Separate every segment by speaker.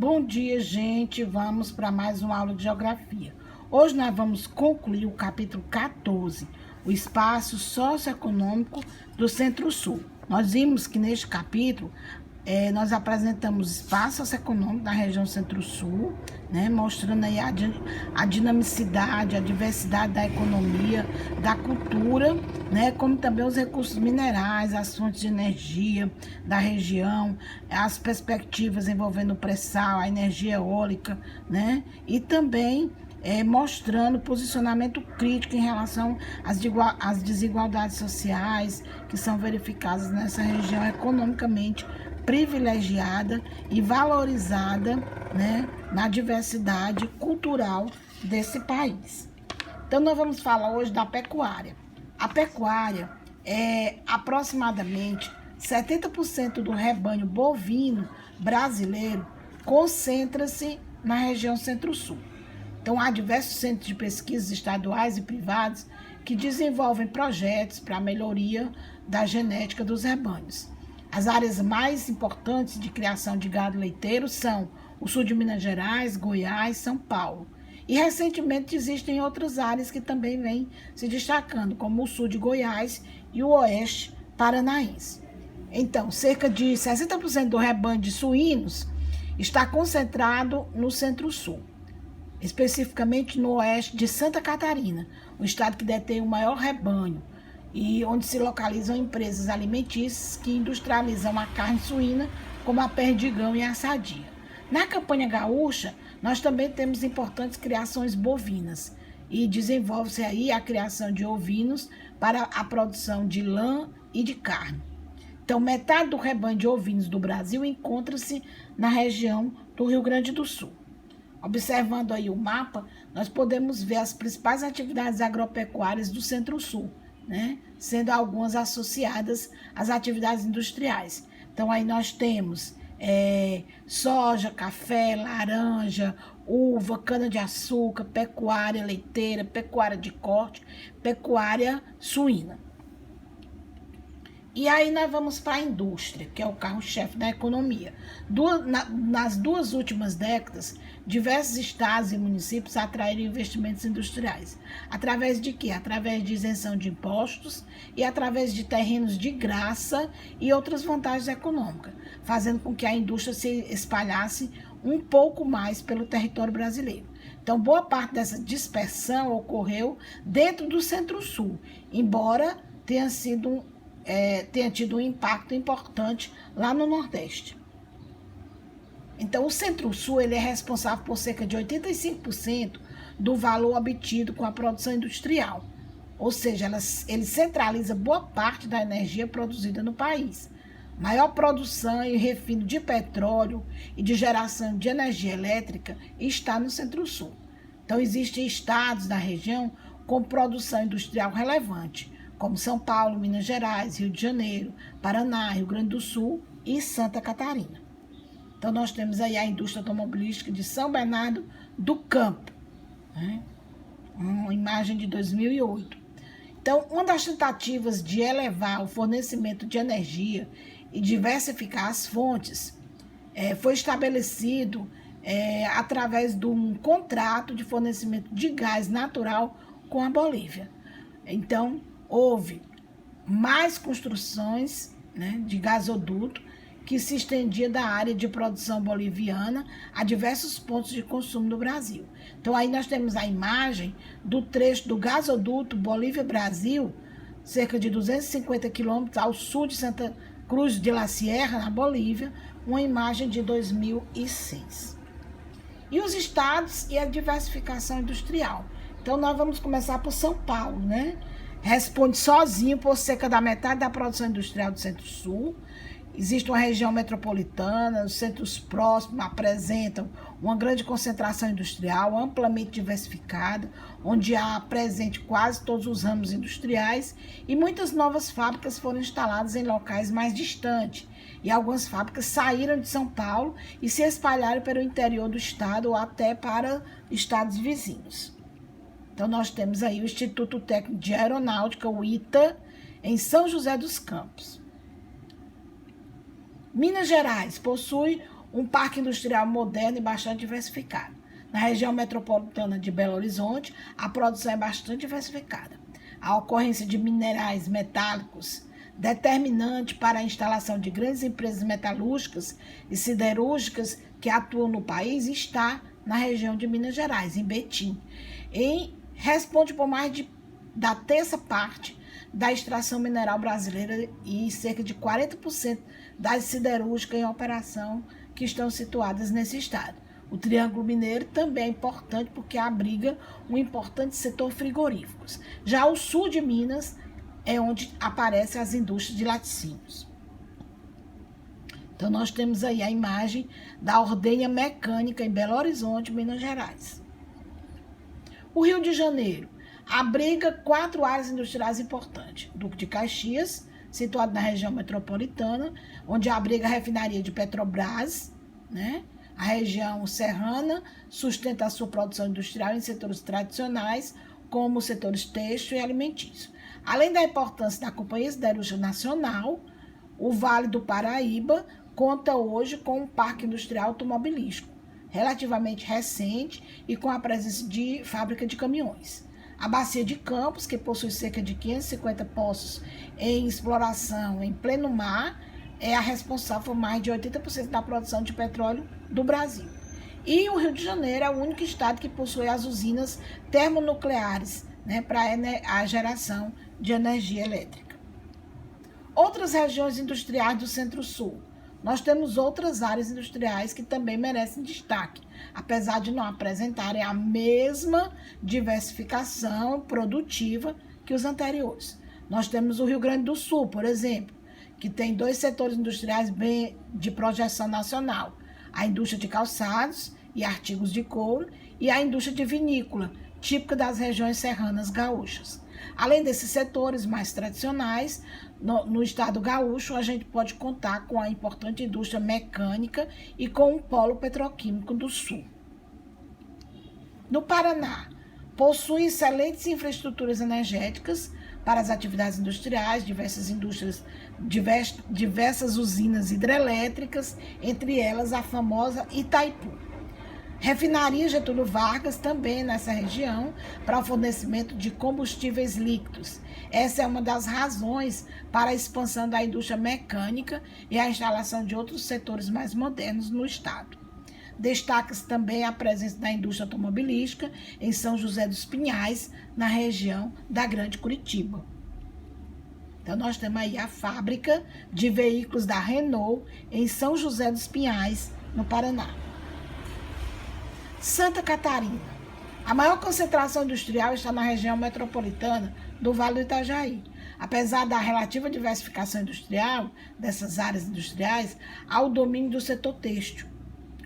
Speaker 1: Bom dia, gente. Vamos para mais uma aula de geografia. Hoje nós vamos concluir o capítulo 14, o espaço socioeconômico do Centro-Sul. Nós vimos que neste capítulo nós apresentamos o espaço socioeconômico da região Centro-Sul, né, mostrando aí a dinamicidade, a diversidade da economia, da cultura, né, como também os recursos minerais, as fontes de energia da região, as perspectivas envolvendo o pré-sal, a energia eólica, né, e também mostrando posicionamento crítico em relação às desigualdades sociais que são verificadas nessa região economicamente privilegiada e valorizada, né, na diversidade cultural desse país. Então, nós vamos falar hoje da pecuária. A pecuária é aproximadamente 70% do rebanho bovino brasileiro concentra-se na região Centro-Sul. Então, há diversos centros de pesquisas estaduais e privados que desenvolvem projetos para a melhoria da genética dos rebanhos. As áreas mais importantes de criação de gado leiteiro são o sul de Minas Gerais, Goiás, São Paulo. E, recentemente, existem outras áreas que também vêm se destacando, como o sul de Goiás e o oeste paranaense. Então, cerca de 60% do rebanho de suínos está concentrado no Centro-Sul, especificamente no oeste de Santa Catarina, o estado que detém o maior rebanho, e onde se localizam empresas alimentícias que industrializam a carne suína, como a Perdigão e a Sadia. Na campanha gaúcha, nós também temos importantes criações bovinas, e desenvolve-se aí a criação de ovinos para a produção de lã e de carne. Então, metade do rebanho de ovinos do Brasil encontra-se na região do Rio Grande do Sul. Observando aí o mapa, nós podemos ver as principais atividades agropecuárias do Centro-Sul, né, sendo algumas associadas às atividades industriais. Então, aí nós temos soja, café, laranja, uva, cana-de-açúcar, pecuária leiteira, pecuária de corte, pecuária suína. E aí nós vamos para a indústria, que é o carro-chefe da economia. Nas duas últimas décadas, diversos estados e municípios atraíram investimentos industriais. Através de quê? Através de isenção de impostos e através de terrenos de graça e outras vantagens econômicas, fazendo com que a indústria se espalhasse um pouco mais pelo território brasileiro. Então, boa parte dessa dispersão ocorreu dentro do Centro-Sul, embora tenha tido um impacto importante lá no Nordeste. Então, o Centro-Sul ele é responsável por cerca de 85% do valor obtido com a produção industrial. Ou seja, ele centraliza boa parte da energia produzida no país. Maior produção e refino de petróleo e de geração de energia elétrica está no Centro-Sul. Então, existem estados da região com produção industrial relevante, como São Paulo, Minas Gerais, Rio de Janeiro, Paraná, Rio Grande do Sul e Santa Catarina. Então, nós temos aí a indústria automobilística de São Bernardo do Campo, né? Uma imagem de 2008. Então, uma das tentativas de elevar o fornecimento de energia e diversificar as fontes foi estabelecido através de um contrato de fornecimento de gás natural com a Bolívia. Então, houve mais construções, né, de gasoduto que se estendia da área de produção boliviana a diversos pontos de consumo do Brasil. Então, aí nós temos a imagem do trecho do gasoduto Bolívia-Brasil, cerca de 250 quilômetros ao sul de Santa Cruz de la Sierra, na Bolívia, uma imagem de 2006. E os estados e a diversificação industrial. Então, nós vamos começar por São Paulo, né? Responde sozinho por cerca da metade da produção industrial do Centro-Sul. Existe uma região metropolitana, os centros próximos apresentam uma grande concentração industrial, amplamente diversificada, onde há presente quase todos os ramos industriais e muitas novas fábricas foram instaladas em locais mais distantes. E algumas fábricas saíram de São Paulo e se espalharam pelo interior do estado ou até para estados vizinhos. Então, nós temos aí o Instituto Técnico de Aeronáutica, o ITA, em São José dos Campos. Minas Gerais possui um parque industrial moderno e bastante diversificado. Na região metropolitana de Belo Horizonte, a produção é bastante diversificada. A ocorrência de minerais metálicos, determinante para a instalação de grandes empresas metalúrgicas e siderúrgicas que atuam no país, está na região de Minas Gerais, em Betim. Responde por mais da terça parte da extração mineral brasileira e cerca de 40% das siderúrgicas em operação que estão situadas nesse estado. O Triângulo Mineiro também é importante porque abriga um importante setor frigoríficos. Já o sul de Minas é onde aparecem as indústrias de laticínios. Então, nós temos aí a imagem da ordenha mecânica em Belo Horizonte, Minas Gerais. O Rio de Janeiro abriga 4 áreas industriais importantes. Duque de Caxias, situado na região metropolitana, onde abriga a refinaria de Petrobras, né? A região serrana sustenta a sua produção industrial em setores tradicionais, como os setores têxtil e alimentício. Além da importância da Companhia Siderúrgica Nacional, o Vale do Paraíba conta hoje com um parque industrial automobilístico, relativamente recente e com a presença de fábrica de caminhões. A Bacia de Campos, que possui cerca de 550 poços em exploração em pleno mar, é a responsável por mais de 80% da produção de petróleo do Brasil. E o Rio de Janeiro é o único estado que possui as usinas termonucleares, né, para a geração de energia elétrica. Outras regiões industriais do Centro-Sul. Nós temos outras áreas industriais que também merecem destaque, apesar de não apresentarem a mesma diversificação produtiva que os anteriores. Nós temos o Rio Grande do Sul, por exemplo, que tem 2 setores industriais bem de projeção nacional: a indústria de calçados e artigos de couro e a indústria de vinícola, típica das regiões serranas gaúchas. Além desses setores mais tradicionais, no estado gaúcho, a gente pode contar com a importante indústria mecânica e com o polo petroquímico do sul. No Paraná, possui excelentes infraestruturas energéticas para as atividades industriais, diversas usinas hidrelétricas, entre elas a famosa Itaipu. Refinaria Getúlio Vargas, também nessa região, para o fornecimento de combustíveis líquidos. Essa é uma das razões para a expansão da indústria mecânica e a instalação de outros setores mais modernos no estado. Destaca-se também a presença da indústria automobilística em São José dos Pinhais, na região da Grande Curitiba. Então, nós temos aí a fábrica de veículos da Renault em São José dos Pinhais, no Paraná. Santa Catarina. A maior concentração industrial está na região metropolitana do Vale do Itajaí. Apesar da relativa diversificação industrial dessas áreas industriais, há o domínio do setor têxtil.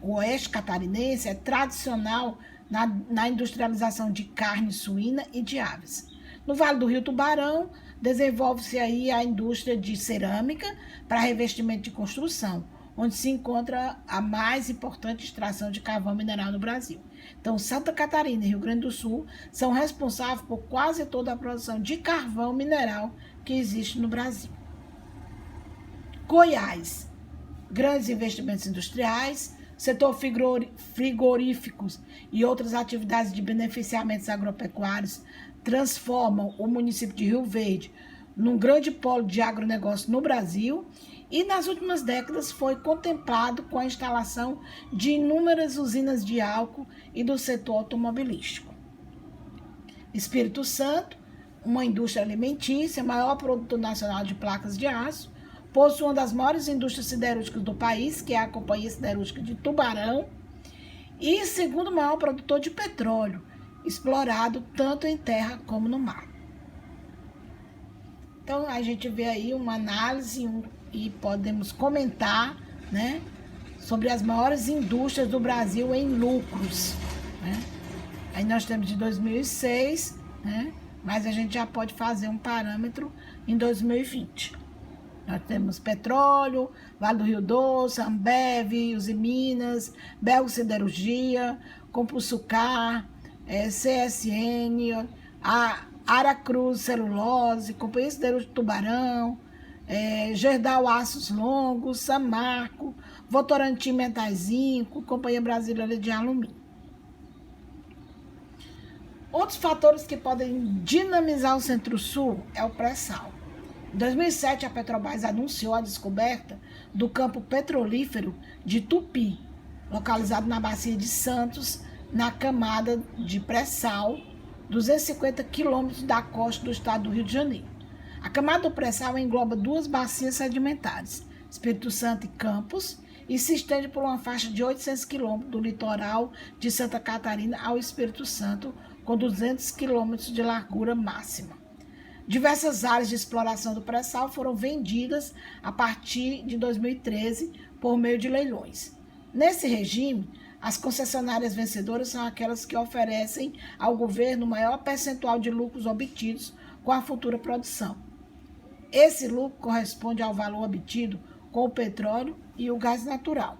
Speaker 1: O oeste catarinense é tradicional na industrialização de carne suína e de aves. No Vale do Rio Tubarão, desenvolve-se aí a indústria de cerâmica para revestimento de construção, onde se encontra a mais importante extração de carvão mineral no Brasil. Então, Santa Catarina e Rio Grande do Sul são responsáveis por quase toda a produção de carvão mineral que existe no Brasil. Goiás, grandes investimentos industriais, setor frigoríficos e outras atividades de beneficiamentos agropecuários transformam o município de Rio Verde num grande polo de agronegócio no Brasil. E nas últimas décadas foi contemplado com a instalação de inúmeras usinas de álcool e do setor automobilístico. Espírito Santo, uma indústria alimentícia, maior produtor nacional de placas de aço, possui uma das maiores indústrias siderúrgicas do país, que é a Companhia Siderúrgica de Tubarão, e segundo maior produtor de petróleo, explorado tanto em terra como no mar. Então, a gente vê aí uma análise e podemos comentar, né, sobre as maiores indústrias do Brasil em lucros, né? Aí nós temos de 2006, né, mas a gente já pode fazer um parâmetro em 2020. Nós temos petróleo, Vale do Rio Doce, Ambev, Usiminas, Belga Siderurgia, Compulsucar, CSN, a Aracruz Celulose, Companhia Siderúrgica de Tubarão, Gerdau Aços Longos, Samarco, Votorantim Metais Zinco, Companhia Brasileira de Alumínio. Outros fatores que podem dinamizar o Centro-Sul é o pré-sal. Em 2007, a Petrobras anunciou a descoberta do campo petrolífero de Tupi, localizado na Bacia de Santos, na camada de pré-sal, 250 quilômetros da costa do estado do Rio de Janeiro. A camada do pré-sal engloba duas bacias sedimentares, Espírito Santo e Campos, e se estende por uma faixa de 800 quilômetros do litoral de Santa Catarina ao Espírito Santo, com 200 quilômetros de largura máxima. Diversas áreas de exploração do pré-sal foram vendidas a partir de 2013 por meio de leilões. Nesse regime, as concessionárias vencedoras são aquelas que oferecem ao governo maior percentual de lucros obtidos com a futura produção. Esse lucro corresponde ao valor obtido com o petróleo e o gás natural.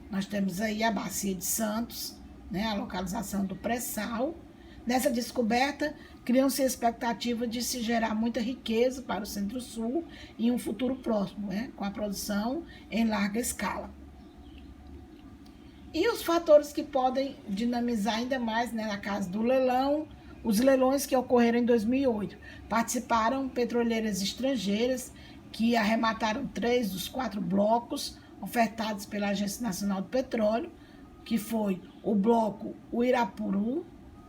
Speaker 1: Nós temos aí a Bacia de Santos, a localização do pré-sal. Nessa descoberta, criam-se a expectativa de se gerar muita riqueza para o Centro-Sul em um futuro próximo, com a produção em larga escala. E os fatores que podem dinamizar ainda mais, na casa do leilão, os leilões que ocorreram em 2008. Participaram petroleiras estrangeiras que arremataram 3 dos 4 blocos ofertados pela Agência Nacional do Petróleo, que foi o bloco Uirapuru,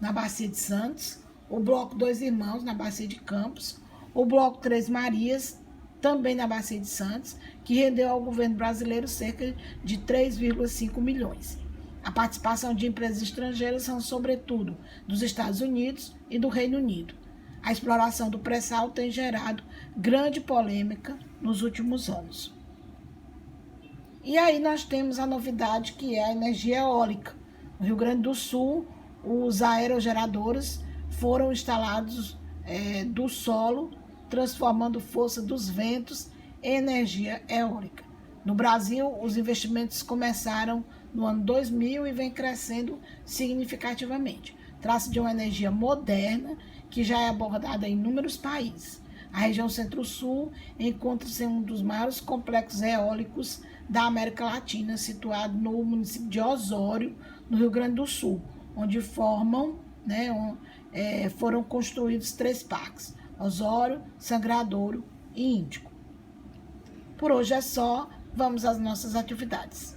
Speaker 1: na Bacia de Santos, o bloco Dois Irmãos, na Bacia de Campos, o bloco Três Marias, também na Bacia de Santos, que rendeu ao governo brasileiro cerca de 3,5 milhões. A participação de empresas estrangeiras são, sobretudo, dos Estados Unidos e do Reino Unido. A exploração do pré-sal tem gerado grande polêmica nos últimos anos. E aí nós temos a novidade, que é a energia eólica. No Rio Grande do Sul, os aerogeradores foram instalados do solo, transformando força dos ventos em energia eólica. No Brasil, os investimentos começaram no ano 2000 e vem crescendo significativamente. Trata-se de uma energia moderna que já é abordada em inúmeros países. A região Centro-Sul encontra-se em um dos maiores complexos eólicos da América Latina, situado no município de Osório, no Rio Grande do Sul, onde foram construídos 3 parques: Osório, Sangradouro e Índico. Por hoje é só, vamos às nossas atividades.